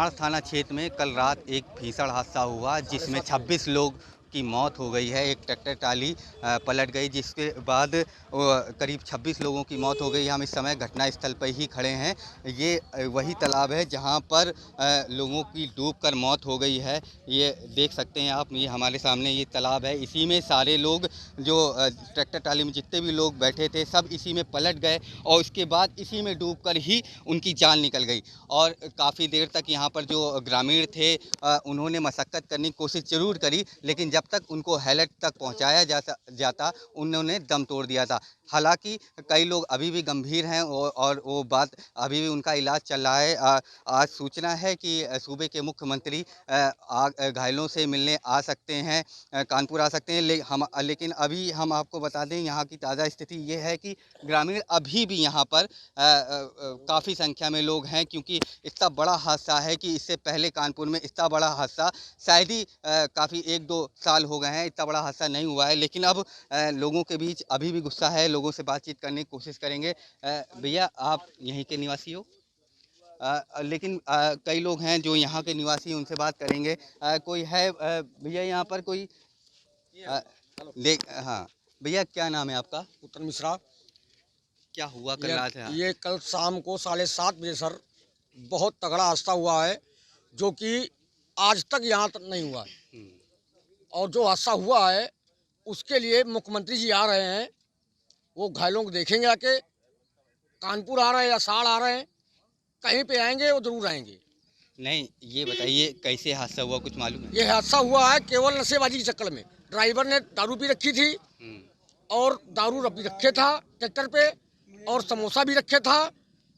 साड़ थाना क्षेत्र में कल रात एक भीषण हादसा हुआ जिसमें 26 लोग की मौत हो गई है। एक ट्रैक्टर ट्राली पलट गई जिसके बाद करीब 26 लोगों की मौत हो गई। हम इस समय घटनास्थल पर ही खड़े हैं। ये वही तालाब है जहां पर लोगों की डूबकर मौत हो गई है। ये देख सकते हैं आप, ये हमारे सामने ये तालाब है। इसी में सारे लोग जो ट्रैक्टर ट्राली में जितने भी लोग बैठे थे सब इसी में पलट गए और उसके बाद इसी में डूबकर ही उनकी जान निकल गई। और काफ़ी देर तक यहाँ पर जो ग्रामीण थे उन्होंने मशक्क़त करने की कोशिश ज़रूर करी, लेकिन जब तक उनको हेलट तक पहुँचाया जाता उन्होंने दम तोड़ दिया था। हालांकि कई लोग अभी भी गंभीर हैं और वो बात अभी भी उनका इलाज चल रहा है। आज सूचना है कि सूबे के मुख्यमंत्री घायलों से मिलने आ सकते हैं, कानपुर आ सकते हैं। लेकिन अभी हम आपको बता दें यहाँ की ताज़ा स्थिति ये है कि ग्रामीण अभी भी यहाँ पर काफ़ी संख्या में लोग हैं, क्योंकि इतना बड़ा हादसा है कि इससे पहले कानपुर में इतना बड़ा हादसा शायद ही काफ़ी 1-2 साल हो गए हैं, इतना बड़ा हादसा नहीं हुआ है। लेकिन अब लोगों के बीच अभी भी गुस्सा है, लोगों से बातचीत करने की कोशिश करेंगे। भैया, आप यहीं के निवासी हो? लेकिन कई लोग हैं जो यहाँ के निवासी, उनसे बात करेंगे। कोई है भैया यहाँ पर कोई? अ, हाँ भैया, क्या नाम है आपका? उत्तम मिश्रा। क्या हुआ कल रात? ये कल शाम को 7:30 बजे सर बहुत तगड़ा हादसा हुआ है, जो कि आज तक यहाँ तक नहीं हुआ है। और जो हादसा हुआ है उसके लिए मुख्यमंत्री जी आ रहे हैं, वो घायलों को देखेंगे आके। कानपुर आ रहे हैं या साड़ आ रहे हैं, कहीं पे आएंगे वो जरूर आएंगे। नहीं, ये बताइए कैसे हादसा हुआ, कुछ मालूम है? ये हादसा हुआ है केवल नशेबाजी के चक्कर में। ड्राइवर ने दारू पी रखी थी और दारू रखी रखे था ट्रैक्टर पे, और समोसा भी रखे था।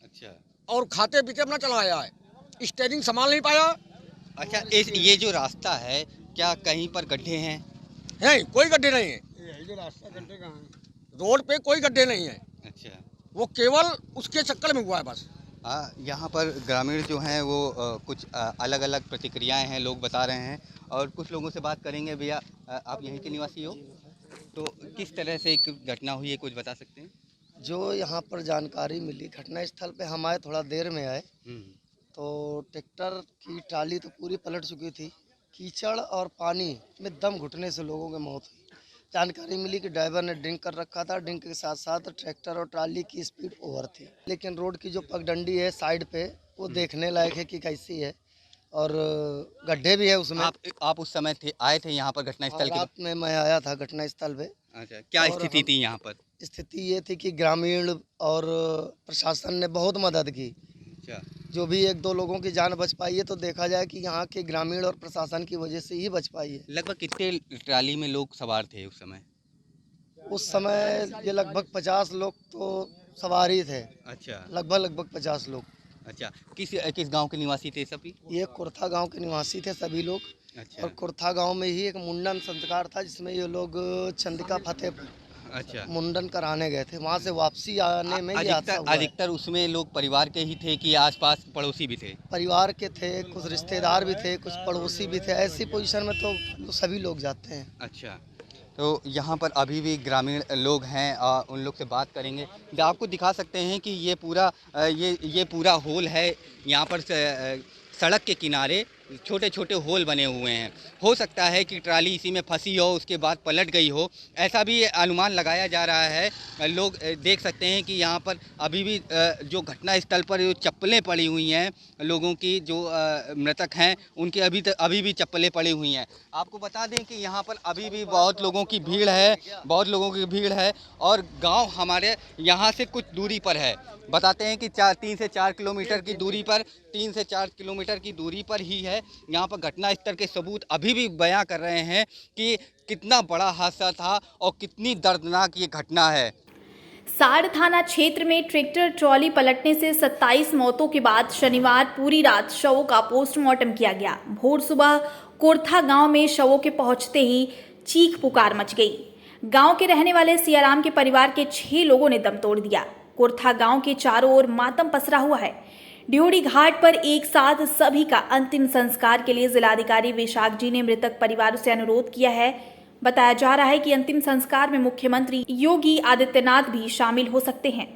अच्छा। और खाते पीते अपना चला आया है, स्टीयरिंग संभाल नहीं पाया। अच्छा, ये जो रास्ता है क्या कहीं पर गड्ढे हैं? नहीं, कोई गड्ढे नहीं है। जो रास्ता गड्ढे कहाँ है? रोड पे कोई गड्ढे नहीं है। अच्छा। वो केवल उसके चक्कर में हुआ है बस। यहाँ पर ग्रामीण जो हैं वो कुछ अलग अलग प्रतिक्रियाएं हैं, लोग बता रहे हैं और कुछ लोगों से बात करेंगे। भैया, आप यहीं के निवासी हो, तो किस तरह से एक घटना हुई है, कुछ बता सकते हैं? जो यहाँ पर जानकारी मिली, घटनास्थल पे हम आए, थोड़ा देर में आए, तो ट्रैक्टर की ट्राली तो पूरी पलट चुकी थी। कीचड़ और पानी में दम घुटने से लोगों की मौत हुई। जानकारी मिली कि ड्राइवर ने ड्रिंक कर रखा था, ड्रिंक के साथ साथ ट्रैक्टर और ट्राली की स्पीड ओवर थी। लेकिन रोड की जो पगडंडी है साइड पे, वो देखने लायक है कि कैसी है, और गड्ढे भी है उसमें। आप उस समय आए थे यहाँ पर घटनास्थल के? रात में मैं आया था घटनास्थल पे। अच्छा, क्या स्थिति थी यहाँ पर? स्थिति ये थी कि ग्रामीण और प्रशासन ने बहुत मदद की। अच्छा। जो भी 1-2 लोगों की जान बच पाई है, तो देखा जाए कि यहाँ के ग्रामीण और प्रशासन की वजह से ही बच पाई है। लगभग कितने ट्राली में लोग सवार थे उस समय? उस समय ये लगभग 50 लोग तो सवार ही थे। अच्छा। लगभग 50 लोग। अच्छा, किस गांव के निवासी थे सभी? ये कुर्था गांव के निवासी थे सभी लोग। अच्छा। और कुर्था गांव में ही एक मुंडन संस्कार था, जिसमें ये लोग चंदिका फतेह अच्छा, मुंडन कराने गए थे। वहाँ से वापसी आने में ये हादसा हुआ है। अधिकतर उसमें लोग परिवार के ही थे कि आसपास पड़ोसी भी थे? परिवार के थे, कुछ रिश्तेदार भी थे, कुछ पड़ोसी भी थे। ऐसी पोजीशन में तो सभी लोग जाते हैं। अच्छा, तो यहाँ पर अभी भी ग्रामीण लोग हैं, उन लोग से बात करेंगे। आपको दिखा सकते हैं कि ये पूरा होल है। यहाँ पर सड़क के किनारे छोटे छोटे होल बने हुए हैं। हो सकता है कि ट्राली इसी में फंसी हो, उसके बाद पलट गई हो, ऐसा भी अनुमान लगाया जा रहा है। लोग देख सकते हैं कि यहाँ पर अभी भी जो घटनास्थल पर जो चप्पलें पड़ी हुई हैं लोगों की, जो मृतक हैं उनकी अभी भी चप्पलें पड़ी हुई हैं। आपको बता दें कि यहाँ पर अभी भी बहुत लोगों की भीड़ है और गांव हमारे यहाँ से कुछ दूरी पर है। बताते हैं कि 3 से 4 किलोमीटर की दूरी पर, 3 से 4 किलोमीटर की दूरी पर ही है। यहाँ पर घटनास्थल के सबूत अभी भी बयां कर रहे हैं कि कितना बड़ा हादसा था और कितनी दर्दनाक ये घटना है। साड़ थाना क्षेत्र में ट्रैक्टर ट्रॉली पलटने से 27 मौतों के बाद शनिवार पूरी रात शवों का पोस्टमार्टम किया गया। भोर सुबह कोरथा गांव में शवों के पहुंचते ही चीख पुकार मच गई। गांव के रहने वाले सियाराम के परिवार के 6 लोगों ने दम तोड़ दिया। कोरथा गांव के चारों ओर मातम पसरा हुआ है। ड्योढ़ी घाट पर एक साथ सभी का अंतिम संस्कार के लिए जिलाधिकारी विशाख जी ने मृतक परिवारों से अनुरोध किया है। बताया जा रहा है कि अंतिम संस्कार में मुख्यमंत्री योगी आदित्यनाथ भी शामिल हो सकते हैं।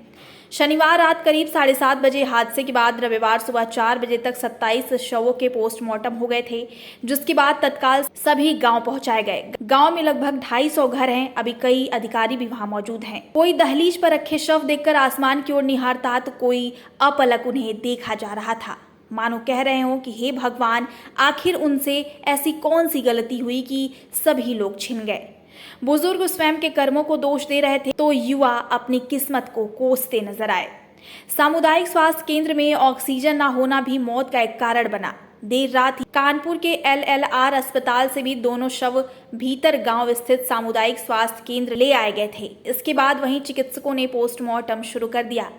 शनिवार रात करीब 7:30 बजे हादसे के बाद रविवार सुबह 4 बजे तक 27 शवों के पोस्टमार्टम हो गए थे, जिसके बाद तत्काल सभी गांव पहुंचाए गए। गांव में लगभग 250 घर हैं। अभी कई अधिकारी भी वहां मौजूद हैं। कोई दहलीज पर रखे शव देखकर आसमान की ओर निहारता तो कोई अपलक उन्हें देखा जा रहा था, मानो कह रहे हो कि हे भगवान, आखिर उनसे ऐसी कौन सी गलती हुई कि सभी लोग छिन गए। बुजुर्ग स्वयं के कर्मों को दोष दे रहे थे तो युवा अपनी किस्मत को कोसते नजर आए। सामुदायिक स्वास्थ्य केंद्र में ऑक्सीजन न होना भी मौत का एक कारण बना। देर रात ही कानपुर के LLR अस्पताल से भी दोनों शव भीतर गांव स्थित सामुदायिक स्वास्थ्य केंद्र ले आए गए थे। इसके बाद वहीं चिकित्सकों ने पोस्टमार्टम शुरू कर दिया।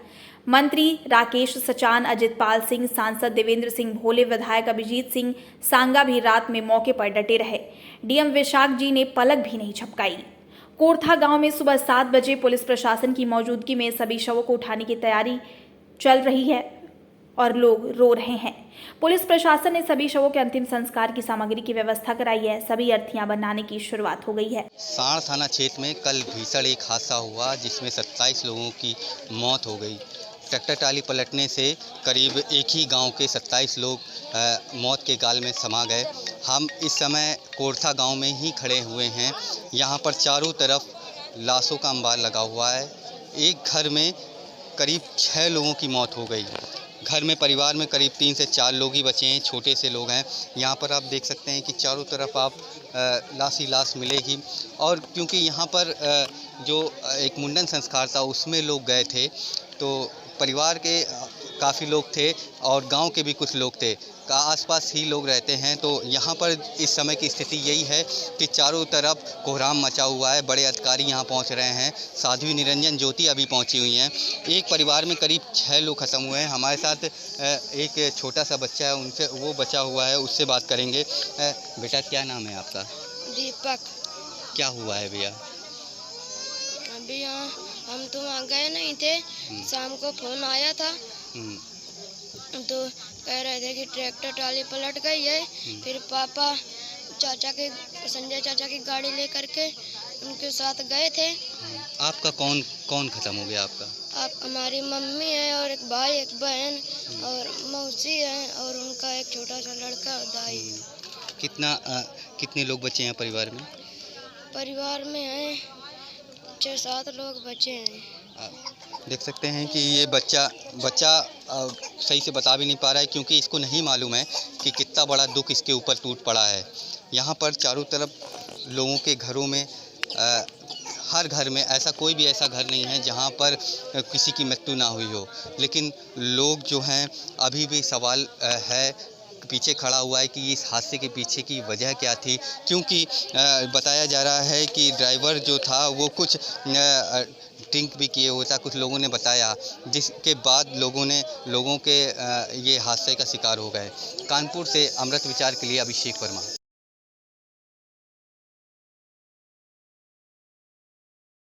मंत्री राकेश सचान, अजित पाल सिंह, सांसद देवेंद्र सिंह भोले, विधायक अभिजीत सिंह सांगा भी रात में मौके पर डटे रहे। DM विशाख जी ने पलक भी नहीं झपकाई। कोरथा गांव में सुबह 7 बजे पुलिस प्रशासन की मौजूदगी में सभी शवों को उठाने की तैयारी चल रही है और लोग रो रहे हैं। पुलिस प्रशासन ने सभी शवों के अंतिम संस्कार की सामग्री की व्यवस्था कराई है। सभी अर्थियां बनाने की शुरुआत हो गई है। साण थाना क्षेत्र में कल भीषण एक हादसा हुआ जिसमें 27 लोगों की मौत हो गई। ट्रैक्टर ट्राली पलटने से करीब एक ही गांव के 27 लोग मौत के गाल में समा गए। हम इस समय कोरथा गांव में ही खड़े हुए हैं। यहां पर चारों तरफ लाशों का अंबार लगा हुआ है। एक घर में करीब 6 लोगों की मौत हो गई। घर में परिवार में करीब 3 से 4 लोग ही बचे हैं, छोटे से लोग हैं। यहाँ पर आप देख सकते हैं कि चारों तरफ आप लाश ही लाश मिलेगी। और क्योंकि यहाँ पर जो एक मुंडन संस्कार था उसमें लोग गए थे, तो परिवार के काफ़ी लोग थे और गांव के भी कुछ लोग थे, आसपास ही लोग रहते हैं। तो यहाँ पर इस समय की स्थिति यही है कि चारों तरफ कोहराम मचा हुआ है। बड़े अधिकारी यहाँ पहुँच रहे हैं। साध्वी निरंजन ज्योति अभी पहुँची हुई हैं। एक परिवार में करीब 6 लोग ख़त्म हुए हैं। हमारे साथ एक छोटा सा बच्चा है, उनसे वो बचा हुआ है, उससे बात करेंगे। बेटा क्या नाम है आपका? दीपक। क्या हुआ है भैया? अभी यहाँ हम तो वहाँ गए नहीं थे, शाम को फोन आया था तो कह रहे थे कि ट्रैक्टर ट्राली पलट गई है। फिर पापा चाचा के संजय चाचा की गाड़ी लेकर के उनके साथ गए थे। आपका कौन कौन खत्म हो गया आपका? आप हमारी मम्मी है और एक भाई, एक बहन और मौसी है और उनका एक छोटा सा लड़का और दाई। कितने लोग बचे हैं परिवार में? परिवार में हैं 6-7 लोग बचे हैं। देख सकते हैं कि ये बच्चा सही से बता भी नहीं पा रहा है क्योंकि इसको नहीं मालूम है कि कितना बड़ा दुख इसके ऊपर टूट पड़ा है। यहाँ पर चारों तरफ लोगों के घरों में हर घर में ऐसा कोई भी ऐसा घर नहीं है जहाँ पर किसी की मृत्यु ना हुई हो, लेकिन लोग जो हैं अभी भी सवाल है पीछे खड़ा हुआ है कि इस हादसे के पीछे की वजह क्या थी। क्योंकि बताया जा रहा है कि ड्राइवर जो था वो कुछ ड्रिंक भी किए हुआ था, कुछ लोगों ने बताया, जिसके बाद लोगों के ये हादसे का शिकार हो गए। कानपुर से अमृत विचार के लिए अभिषेक वर्मा।